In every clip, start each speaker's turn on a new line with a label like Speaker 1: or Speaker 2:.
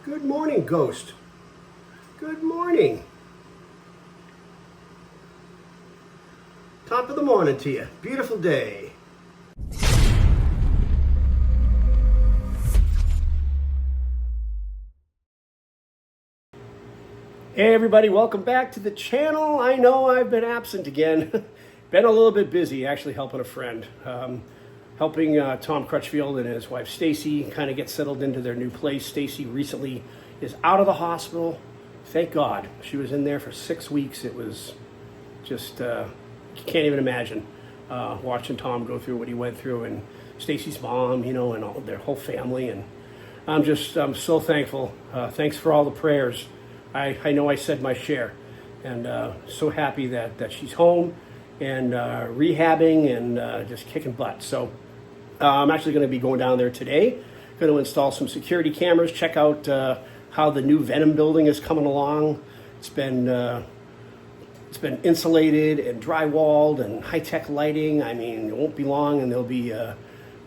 Speaker 1: Good morning, Ghost. Good morning. Top of the morning to you. Beautiful day. Hey everybody, welcome back to the channel. I know I've been absent again. Been a little bit busy actually helping a friend. Helping Tom Crutchfield and his wife Stacy kind of get settled into their new place. Stacy recently is out of the hospital. Thank God. She was in there for 6 weeks. It was just, you can't even imagine watching Tom go through what he went through, and Stacy's mom, you know, and all their whole family. And I'm so thankful. Thanks for all the prayers. I know I said my share, and so happy that she's home and rehabbing and just kicking butt. So I'm actually going to be going down there today. Going to install some security cameras, check out how the new Venom building is coming along. It's been insulated and drywalled and high-tech lighting. I mean, it won't be long and they'll be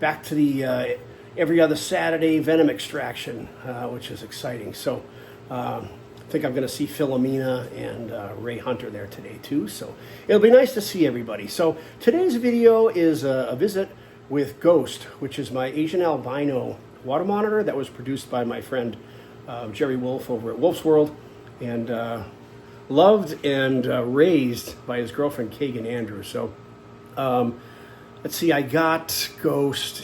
Speaker 1: back to the every other Saturday Venom extraction, which is exciting. So I think I'm going to see Philomena and Ray Hunter there today too. So it'll be nice to see everybody. So today's video is a visit with Ghost, which is my Asian Albino Water Monitor that was produced by my friend Jerry Wolfe over at Wolfe's World, and loved and raised by his girlfriend Kagan Andrew. So let's see, I got Ghost,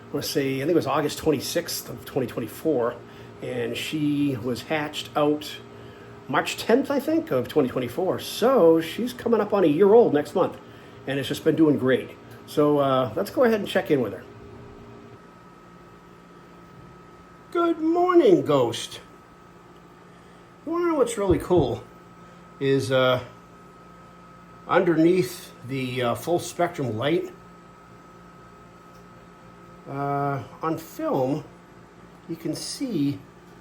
Speaker 1: I want to say, I think it was August 26th of 2024, and she was hatched out March 10th, I think, of 2024. So she's coming up on a year old next month, and it's just been doing great. So let's go ahead and check in with her. Good morning, Ghost. You want to know what's really cool is underneath the full spectrum light on film, you can see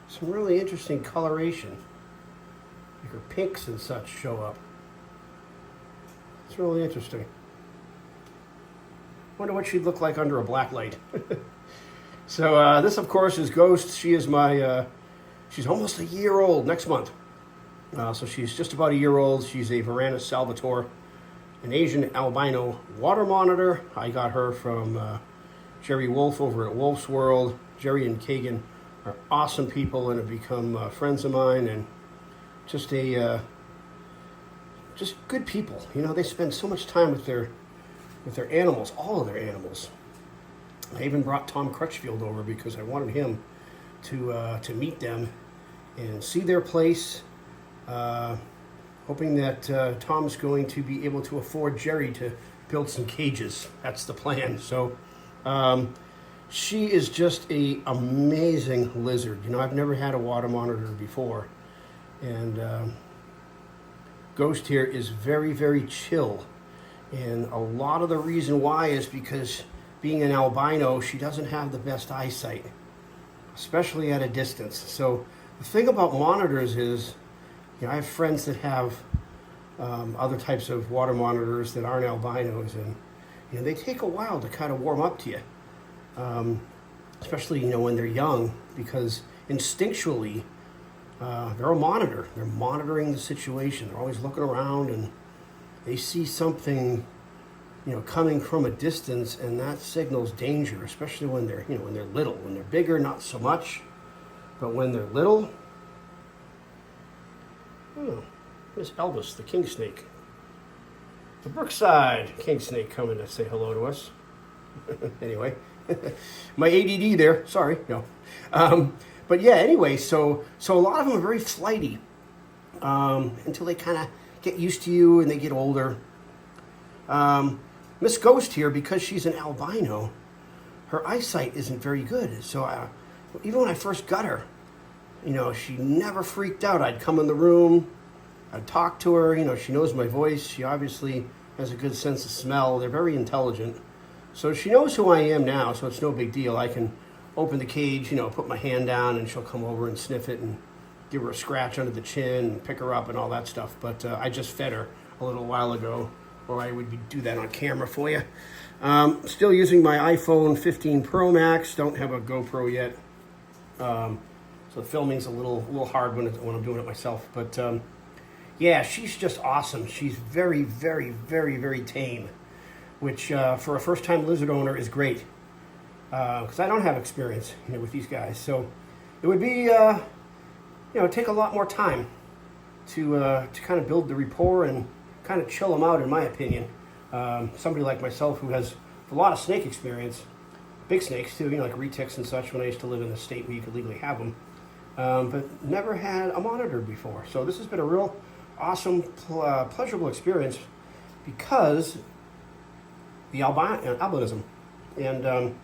Speaker 1: some really interesting coloration. Like her pinks and such show up. It's really interesting. Wonder what she'd look like under a black light. So this, of course, is Ghost. She is she's almost a year old next month. So she's just about a year old. She's a Varanus Salvatore, an Asian Albino Water Monitor. I got her from Jerry Wolfe over at Wolfe's World. Jerry and Kagan are awesome people and have become friends of mine, and just good people. You know, they spend so much time with their animals, all of their animals. I even brought Tom Crutchfield over because I wanted him to meet them and see their place, hoping that Tom's going to be able to afford Jerry to build some cages. That's the plan. So she is just an amazing lizard. You know, I've never had a water monitor before, and Ghost here is very, very chill. And a lot of the reason why is because being an albino, she doesn't have the best eyesight, especially at a distance. So the thing about monitors is, you know, I have friends that have other types of water monitors that aren't albinos, and you know, they take a while to kind of warm up to you, especially, you know, when they're young, because instinctually they're a monitor. They're monitoring the situation. They're always looking around, and they see something, you know, coming from a distance, and that signals danger, especially when they're, you know, when they're little. When they're bigger, not so much, but when they're little, oh, there's Elvis, the king snake. The Brookside king snake coming to say hello to us. Anyway, my ADD there, sorry, no. But yeah, anyway, so a lot of them are very flighty until they kind of get used to you and they get older. Miss Ghost here, because she's an albino, her eyesight isn't very good. So even when I first got her, you know, she never freaked out. I'd come in the room, I'd talk to her, you know, she knows my voice. She obviously has a good sense of smell. They're very intelligent. So she knows who I am now, so it's no big deal. I can open the cage, you know, put my hand down, and she'll come over and sniff it and give her a scratch under the chin and pick her up and all that stuff. But I just fed her a little while ago, or I would do that on camera for you. Still using my iPhone 15 Pro Max. Don't have a GoPro yet. So So the filming's a little hard when I'm doing it myself. But yeah, she's just awesome. She's very, very, very, very tame, which for a first-time lizard owner is great. Because I don't have experience, with these guys. So it would be, take a lot more time to kind of build the rapport and kind of chill them out, in my opinion. Somebody like myself who has a lot of snake experience, big snakes too, like retics and such, when I used to live in the state where you could legally have them, but never had a monitor before. So this has been a real awesome, pleasurable experience because the albinism, and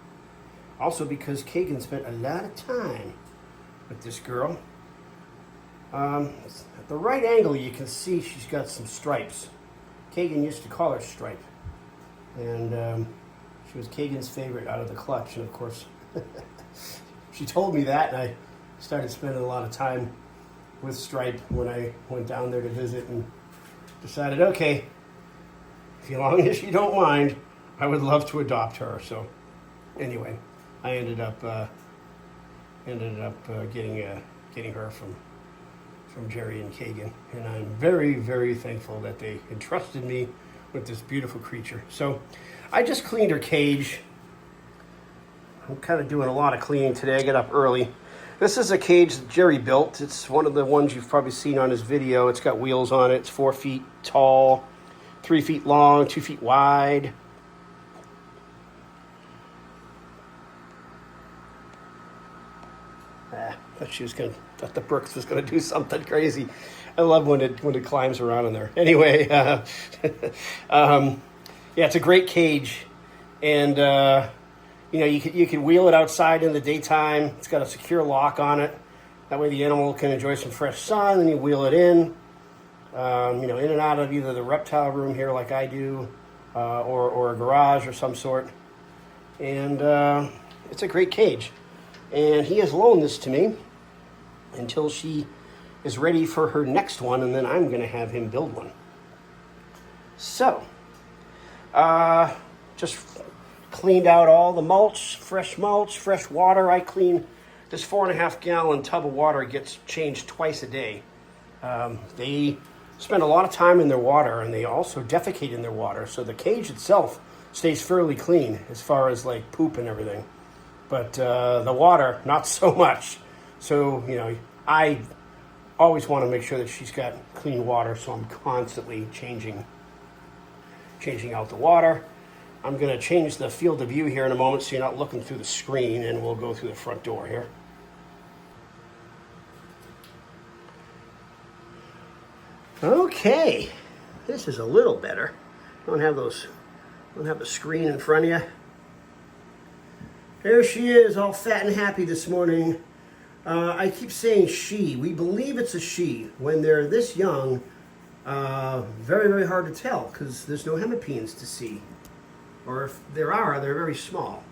Speaker 1: also because Kagan spent a lot of time with this girl. At the right angle, you can see she's got some stripes. Kagan used to call her Stripe, and she was Kagan's favorite out of the clutch. And of course, she told me that, and I started spending a lot of time with Stripe when I went down there to visit, and decided, okay, as long as you don't mind, I would love to adopt her. So anyway, I ended up getting her from Jerry and Kagan, and I'm very, very thankful that they entrusted me with this beautiful creature. So I just cleaned her cage. I'm kind of doing a lot of cleaning today. I get up early. This is a cage that Jerry built. It's one of the ones you've probably seen on his video. It's got wheels on it. It's 4 feet tall, 3 feet long, 2 feet wide. Thought the Brooks was going to do something crazy. I love when it climbs around in there. Anyway, yeah, it's a great cage, and you can wheel it outside in the daytime. It's got a secure lock on it. That way the animal can enjoy some fresh sun. Then you wheel it in, in and out of either the reptile room here, like I do, or a garage or some sort. And it's a great cage. And he has loaned this to me until she is ready for her next one, and then I'm going to have him build one. So, just cleaned out all the mulch, fresh water. I clean this 4.5 gallon tub of water. Gets changed twice a day. They spend a lot of time in their water, and they also defecate in their water. So the cage itself stays fairly clean as far as like poop and everything. But the water, not so much. So, I always want to make sure that she's got clean water, so I'm constantly changing out the water. I'm going to change the field of view here in a moment so you're not looking through the screen, and we'll go through the front door here. Okay, this is a little better. Don't have the screen in front of you. There she is, all fat and happy this morning. I keep saying she. We believe it's a she. When they're this young, very, very hard to tell because there's no hemipenes to see. Or if there are, they're very small.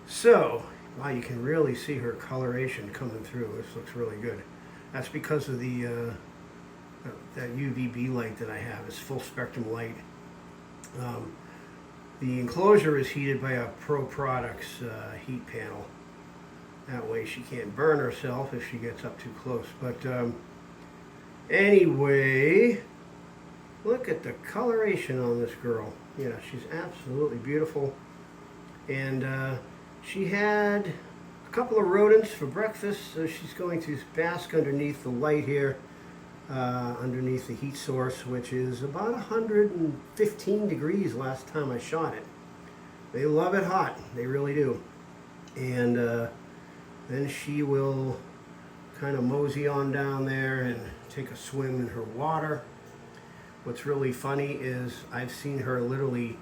Speaker 1: So, wow, you can really see her coloration coming through. This looks really good. That's because of the that UVB light that I have. It's full spectrum light. The enclosure is heated by a Pro Products heat panel. That way she can't burn herself if she gets up too close. But anyway, look at the coloration on this girl. Yeah, she's absolutely beautiful. And she had a couple of rodents for breakfast, so she's going to bask underneath the light here, underneath the heat source, which is about 115 degrees last time I shot it. They love it hot, they really do. And then she will kind of mosey on down there and take a swim in her water. What's really funny is I've seen her literally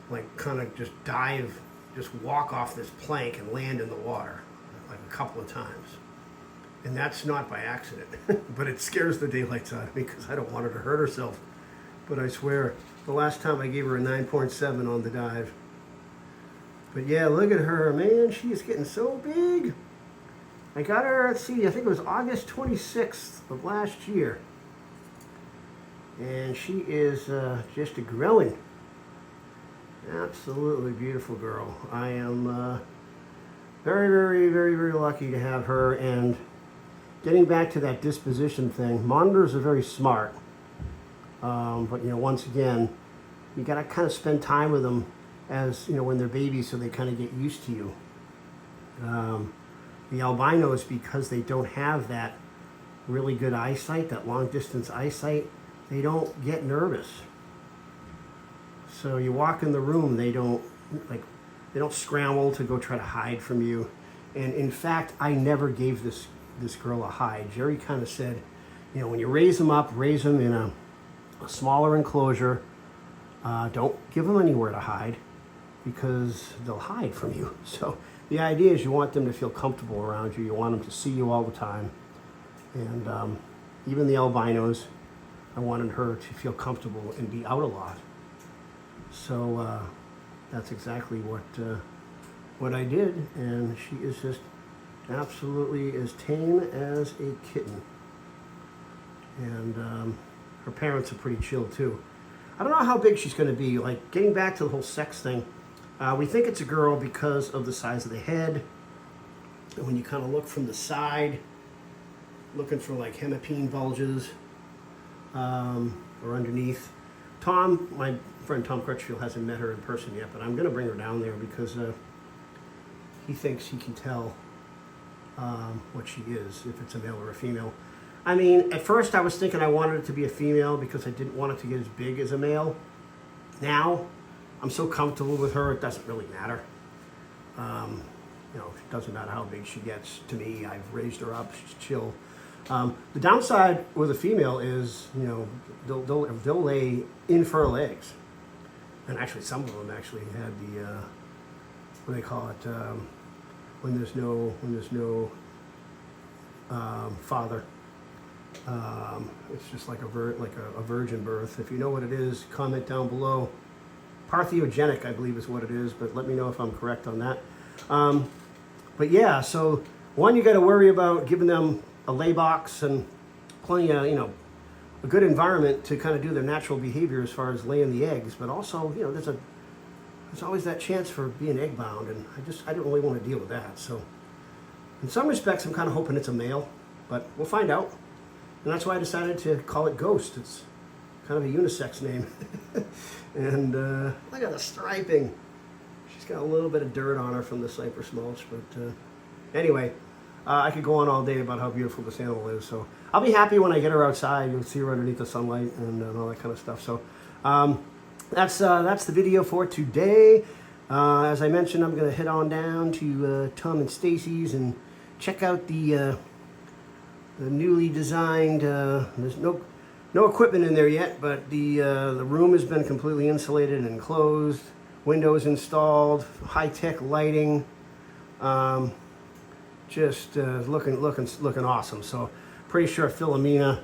Speaker 1: like kind of just dive, just walk off this plank and land in the water like a couple of times. And that's not by accident, but it scares the daylights out of me because I don't want her to hurt herself. But I swear, the last time I gave her a 9.7 on the dive. But yeah, look at her, man, she is getting so big. I got her, let's see, I think it was August 26th of last year. And she is just a growing. Absolutely beautiful girl. I am very, very, very, very lucky to have her. And getting back to that disposition thing, monitors are very smart. But, you know, once again, you got to kind of spend time with them as, you know, when they're babies, so they kind of get used to you. The albinos, because they don't have that really good eyesight, that long distance eyesight, they don't get nervous. So you walk in the room, they don't scramble to go try to hide from you. And in fact, I never gave this girl a hide. Jerry kind of said, you know, when you raise them up, raise them in a smaller enclosure. Don't give them anywhere to hide, because they'll hide from you. So the idea is you want them to feel comfortable around you. You want them to see you all the time. And even the albinos, I wanted her to feel comfortable and be out a lot. So that's exactly what I did, and she is just absolutely as tame as a kitten. And her parents are pretty chill too. I don't know how big she's going to be. Like, getting back to the whole sex thing, we think it's a girl because of the size of the head. And when you kind of look from the side, looking for like hemipene bulges or underneath. Tom, my friend Tom Crutchfield, hasn't met her in person yet, but I'm going to bring her down there because he thinks he can tell what she is, if it's a male or a female. I mean, at first I was thinking I wanted it to be a female because I didn't want it to get as big as a male. Now, I'm so comfortable with her, it doesn't really matter. You know, it doesn't matter how big she gets to me. I've raised her up, she's chill. The downside with a female is, you know, they'll lay infertile eggs. And actually, some of them actually had the, what do they call it, when there's no father. It's just like a virgin birth. If you know what it is, comment down below. Parthenogenic, I believe, is what it is, but let me know if I'm correct on that. But yeah, so one, you got to worry about giving them a lay box and plenty of, you know, a good environment to kind of do their natural behavior as far as laying the eggs. But also, you know, there's always that chance for being egg bound, and I don't really want to deal with that. So in some respects, I'm kind of hoping it's a male, but we'll find out. And that's why I decided to call it Ghost. It's kind of a unisex name. And look at the striping. She's got a little bit of dirt on her from the cypress mulch, but anyway, I could go on all day about how beautiful this animal is. So I'll be happy when I get her outside. You'll see her underneath the sunlight and all that kind of stuff. So that's the video for today. As I mentioned, I'm going to head on down to Tom and Stacy's and check out the newly designed. There's no equipment in there yet, but the room has been completely insulated and enclosed. Windows installed, high-tech lighting. Just looking awesome. So pretty sure Philomena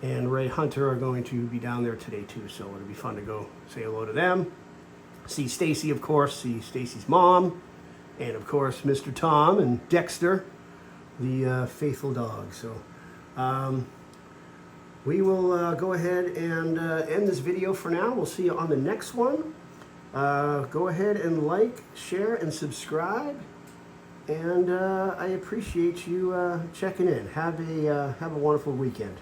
Speaker 1: and Ray Hunter are going to be down there today too. So it'll be fun to go say hello to them. See Stacy, of course. See Stacy's mom, and of course Mr. Tom and Dexter, the faithful dog. So we will go ahead and end this video for now. We'll see you on the next one. Go ahead and like, share, and subscribe. And I appreciate you checking in. Have a wonderful weekend.